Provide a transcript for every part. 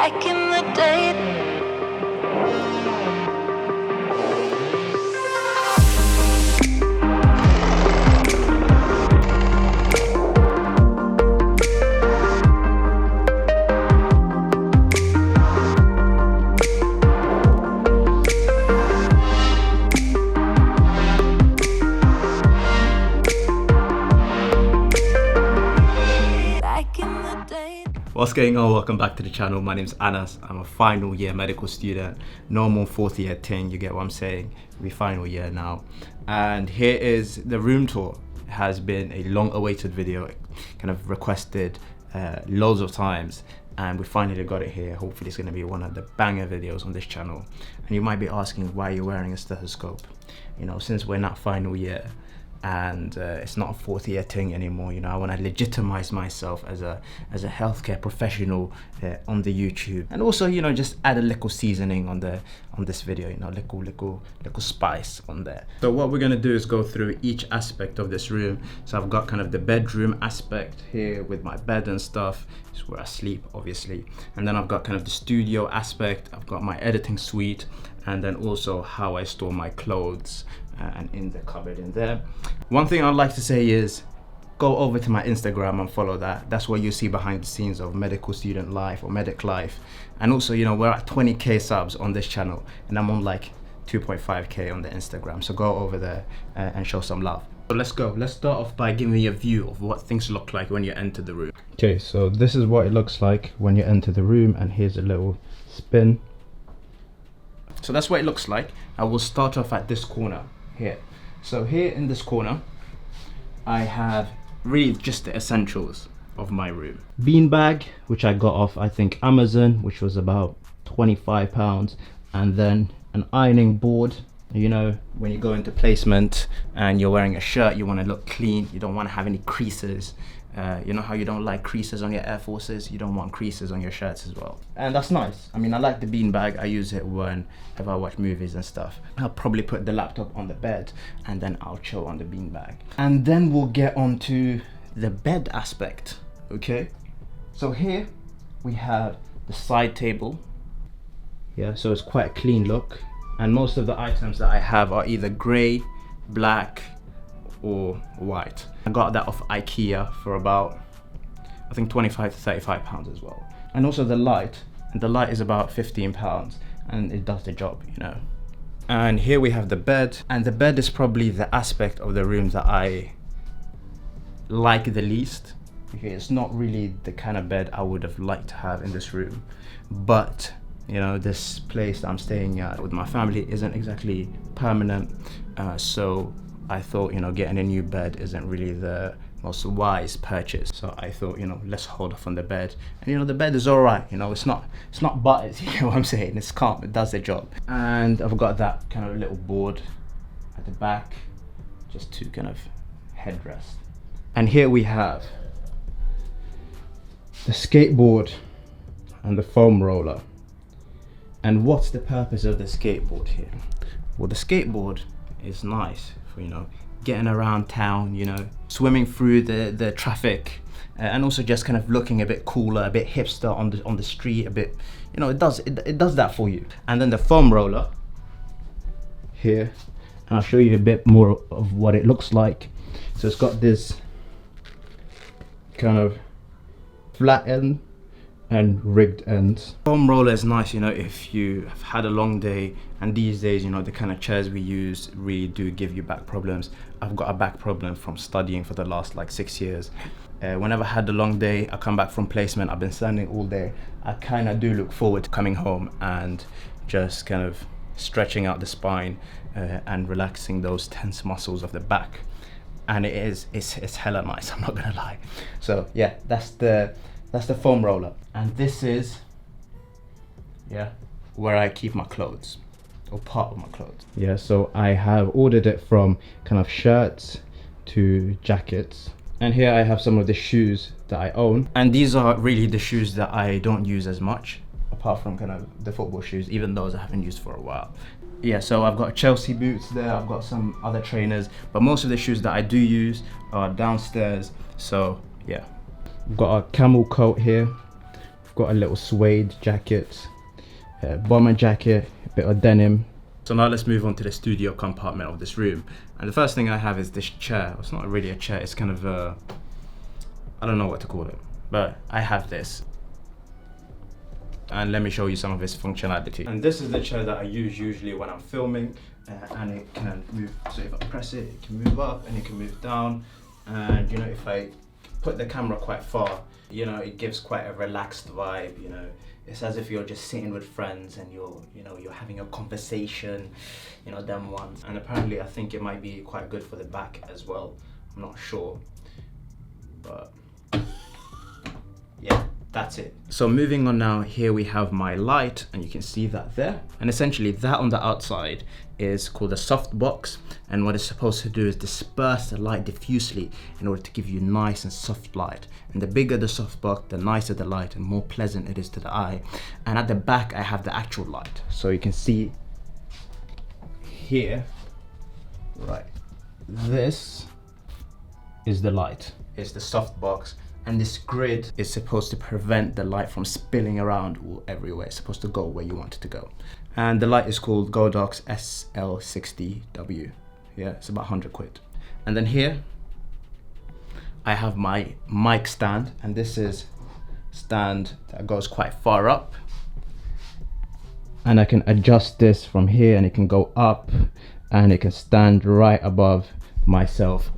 back in the day. What's going on? Welcome back to the channel. My name's Anas. I'm a final year medical student. No more fourth year thing, you get what I'm saying? We're final year now. And here is the room tour. It has been a long awaited video, kind of requested loads of times. And we finally got it here. Hopefully it's gonna be one of the banger videos on this channel. And you might be asking why you're wearing a stethoscope. You know, since we're not final year, and it's not a fourth year thing anymore, you know, I want to legitimize myself as a healthcare professional on the YouTube, and also, you know, just add a little seasoning on this video, you know, little spice on there. So what we're gonna do is go through each aspect of this room. So I've got kind of the bedroom aspect here with my bed and stuff. It's where I sleep, obviously, and then I've got kind of the studio aspect. I've got my editing suite, and then also how I store my clothes and in the cupboard in there. One thing I'd like to say is go over to my Instagram and follow that. That's what you see behind the scenes of medical student life or medic life. And also, you know, we're at 20k subs on this channel and I'm on like 2.5k on the Instagram. So go over there and show some love. So let's go. Let's start off by giving you a view of what things look like when you enter the room. Okay, so this is what it looks like when you enter the room, and here's a little spin. So that's what it looks like. I will start off at this corner here. So here in this corner, I have really just the essentials of my room. Beanbag, which I got off, I think, Amazon, which was about £25. And then an ironing board. You know, when you go into placement and you're wearing a shirt, you want to look clean. You don't want to have any creases. You know how you don't like creases on your Air Forces? You don't want creases on your shirts as well. And that's nice. I mean, I like the beanbag. I use it whenever I watch movies and stuff. I'll probably put the laptop on the bed and then I'll chill on the beanbag. And then we'll get on to the bed aspect, okay? So here we have the side table. Yeah, so it's quite a clean look. And most of the items that I have are either gray, black, or white. I got that off IKEA for about, I think, 25 to 35 pounds as well. And also the light, and the light is about 15 pounds, and it does the job, you know. And here we have the bed, and the bed is probably the aspect of the room that I like the least. Okay, it's not really the kind of bed I would have liked to have in this room, but you know, this place that I'm staying at with my family isn't exactly permanent, so I thought, you know, getting a new bed isn't really the most wise purchase. So I thought, you know, let's hold off on the bed. And you know, the bed is all right. You know, it's not butters, you know what I'm saying? It's calm, it does the job. And I've got that kind of little board at the back, just to kind of headrest. And here we have the skateboard and the foam roller. And what's the purpose of the skateboard here? Well, the skateboard is nice for, you know, getting around town, you know, swimming through the traffic, and also just kind of looking a bit cooler, a bit hipster on the street, a bit, you know, it does that for you. And then the foam roller here, and I'll show you a bit more of what it looks like. So it's got this kind of flat end and rigged ends. Foam roller is nice, you know, if you have had a long day, and these days, you know, the kind of chairs we use really do give you back problems. I've got a back problem from studying for the last like 6 years. Whenever I had a long day, I come back from placement, I've been standing all day, I kind of do look forward to coming home and just kind of stretching out the spine and relaxing those tense muscles of the back. And it's hella nice, I'm not gonna lie. So yeah, that's the foam roller. And this is, yeah, where I keep my clothes, or part of my clothes. Yeah, so I have ordered it from kind of shirts to jackets. And here I have some of the shoes that I own. And these are really the shoes that I don't use as much, apart from kind of the football shoes, even those I haven't used for a while. Yeah, so I've got Chelsea boots there, I've got some other trainers, but most of the shoes that I do use are downstairs. So yeah, I've got a camel coat here I've got a little suede jacket, bomber jacket, a bit of denim. So now let's move on to the studio compartment of this room. And the first thing I have is this chair. It's not really a chair, it's kind of a, I don't know what to call it, but I have this. And let me show you some of its functionality. And this is the chair that I use usually when I'm filming, and it can move. So if I press it, it can move up and it can move down. And you know, if I put the camera quite far, you know, it gives quite a relaxed vibe. You know, it's as if you're just sitting with friends and you're having a conversation, you know, them ones. And apparently I think it might be quite good for the back as well. I'm not sure, but yeah, that's it. So moving on now, here we have my light, and you can see that there. And essentially that on the outside is called a soft box, and what it's supposed to do is disperse the light diffusely in order to give you nice and soft light. And the bigger the soft box, the nicer the light and more pleasant it is to the eye. And at the back I have the actual light, so you can see here, right, this is the light, it's the soft box. And this grid is supposed to prevent the light from spilling around everywhere. It's supposed to go where you want it to go. And the light is called Godox SL60W. Yeah, it's about 100 quid. And then here, I have my mic stand. And this is stand that goes quite far up. And I can adjust this from here, and it can go up, and it can stand right above myself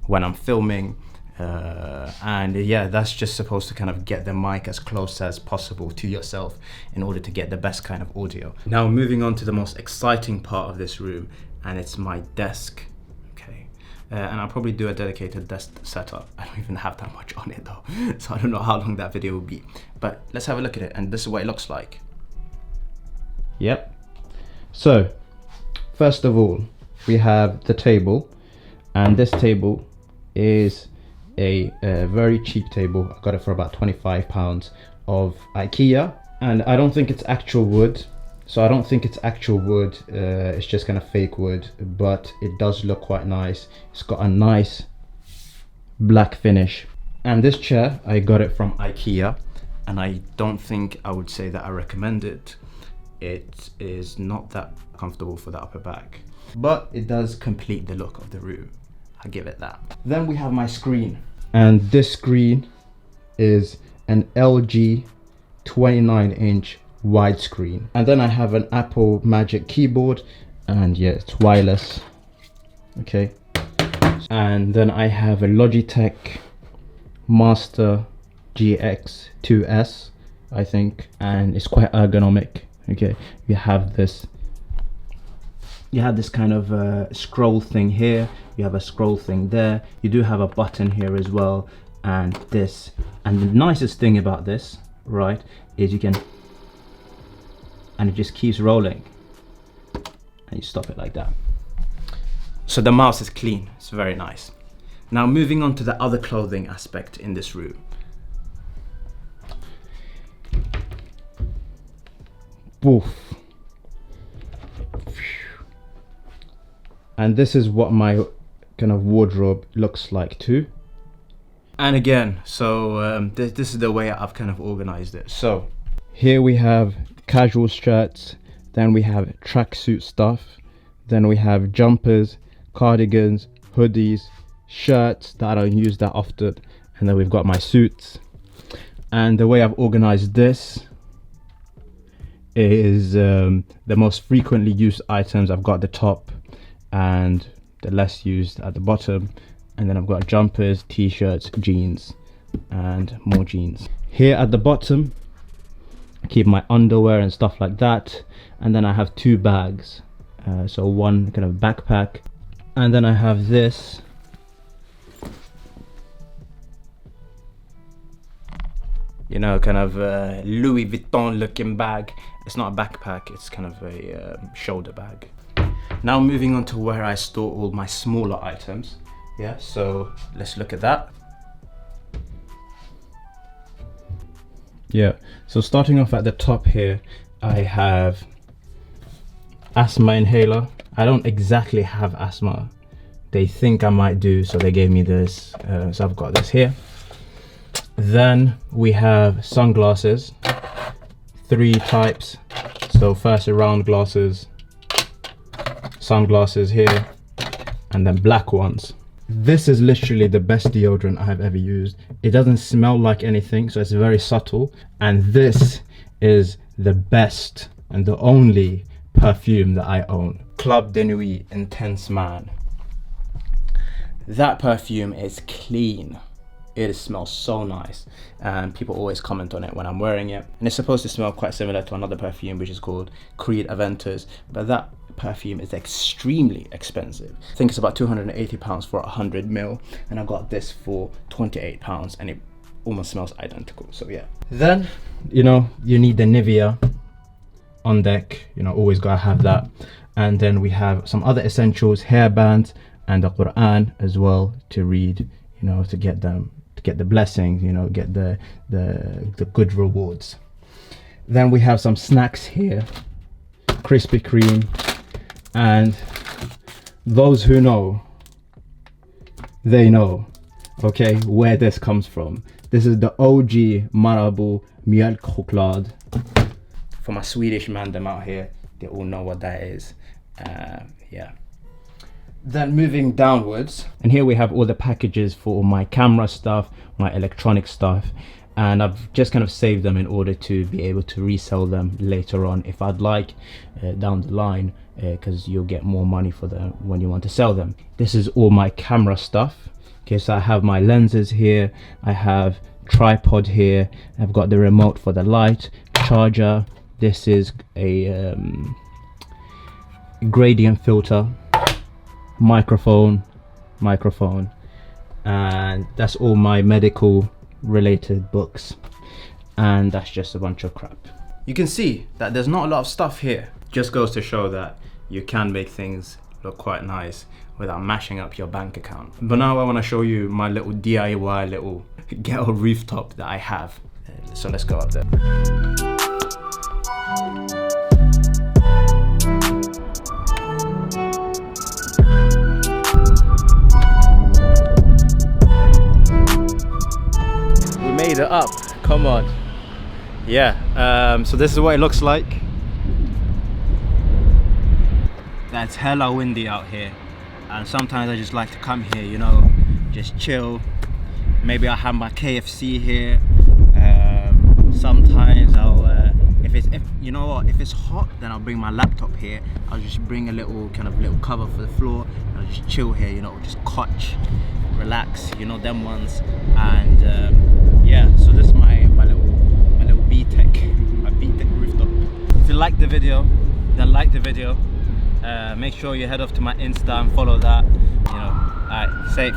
when I'm filming. And yeah, that's just supposed to kind of get the mic as close as possible to yourself in order to get the best kind of audio. Now moving on to the most exciting part of this room, and it's my desk. Okay, and I'll probably do a dedicated desk setup. I don't even have that much on it though, so I don't know how long that video will be, but let's have a look at it. And this is what it looks like. Yep. So first of all, we have the table, and this table is a very cheap table. I got it for about £25 of IKEA, and I don't think it's actual wood. So I don't think it's actual wood, it's just kind of fake wood, but it does look quite nice. It's got a nice black finish. And this chair, I got it from IKEA, and I don't think I would say that I recommend it. It is not that comfortable for the upper back, but it does complete the look of the room. I give it that. Then we have my screen, and this screen is an LG 29-inch widescreen. And then I have an Apple Magic keyboard, and yeah, it's wireless. Okay. And then I have a Logitech Master GX2S, I think, and it's quite ergonomic. Okay, you have this kind of scroll thing here, you have a scroll thing there, you do have a button here as well, and this. And the nicest thing about this, right, is you can, and it just keeps rolling, and you stop it like that. So the mouse is clean, it's very nice. Now moving on to the other clothing aspect in this room. Boof. And this is what my kind of wardrobe looks like too. And again, so this is the way I've kind of organized it. So here we have casual shirts, then we have tracksuit stuff, then we have jumpers, cardigans, hoodies, shirts that I don't use that often, and then we've got my suits. And the way I've organized this is the most frequently used items. I've got the top and the less used at the bottom, and then I've got jumpers, t-shirts, jeans, and more jeans. Here at the bottom I keep my underwear and stuff like that, and then I have two bags, so one kind of backpack, and then I have this kind of Louis Vuitton looking bag. It's not a backpack, it's kind of a shoulder bag. Now moving on to where I store all my smaller items. Yeah, so let's look at that. Yeah, so starting off at the top here, I have asthma inhaler. I don't exactly have asthma. They think I might do, so they gave me this. So I've got this here. Then we have sunglasses, 3 types. So first round glasses, sunglasses here, and then black ones. This is literally the best deodorant I have ever used. It doesn't smell like anything, so it's very subtle. And this is the best and the only perfume that I own. Club de Nuit Intense Man. That perfume is clean. It smells so nice, and people always comment on it when I'm wearing it. And it's supposed to smell quite similar to another perfume which is called Creed Aventus, but that perfume is extremely expensive. I think it's about £280 for 100 ml, and I got this for £28, and it almost smells identical. So yeah. Then, you know, you need the Nivea on deck, you know, always gotta have that. And then we have some other essentials, hairbands and the Quran as well to read, you know, to get the blessings, you know, get the good rewards. Then we have some snacks here, Krispy Kreme, and those who know, they know, okay, where this comes from. This is the OG Marabou Mjölk Choklad. For my Swedish mandem out here, they all know what that is. Yeah. Then moving downwards, and here we have all the packages for my camera stuff, my electronic stuff, and I've just kind of saved them in order to be able to resell them later on if I'd like, down the line, because you'll get more money for them when you want to sell them. This is all my camera stuff. Okay, so I have my lenses here, I have tripod here, I've got the remote for the light, charger. This is a gradient filter, microphone, and that's all my medical related books, and that's just a bunch of crap. You can see that there's not a lot of stuff here. Just goes to show that you can make things look quite nice without mashing up your bank account. But now I want to show you my little DIY little ghetto rooftop that I have. So let's go up there. Made it up, come on. Yeah, so this is what it looks like. That's hella windy out here, and sometimes I just like to come here, you know, just chill. Maybe I have my KFC here. Sometimes I'll if you know what, if it's hot, then I'll bring my laptop here. I'll just bring a little cover for the floor, and I'll just chill here, you know, just couch, relax, you know, them ones. And yeah, so this is my little B-Tech rooftop. If you like the video, then like the video. Make sure you head off to my Insta and follow that, you know. Alright, safe.